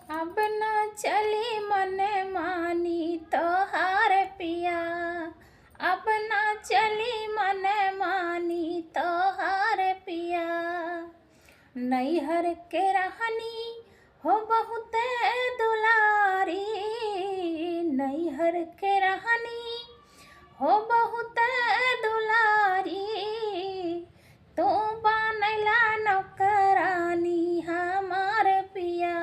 अब न चली मन मानी तोहार पिया, अब न चली मन मानी तोहार पिया। नैहर के रहनी हो बहुत दुलारी, नैहर के रहनी हो बहुत दुलारी। तू बनैला नौकरानी हमार पिया,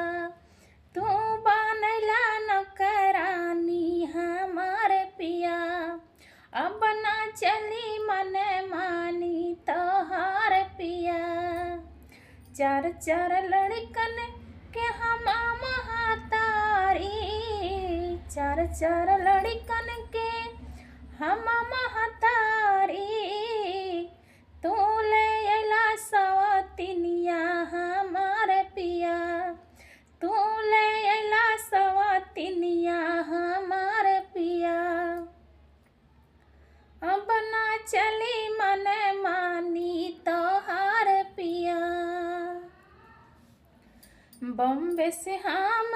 तू बनैला नौकरानी हमार पिया। अब ना चली मन मानी तोहार पिया। चार चार लड़कन के हम महतारी, चार चार लड़कन के हम महतारी। तू ले अइला सवतिनिया हमार पिया, तू ले अइला सवतिनिया हमार पिया। अब ना चली मन मानी तोहार पिया। बम्बे से हम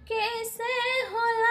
कैसे होला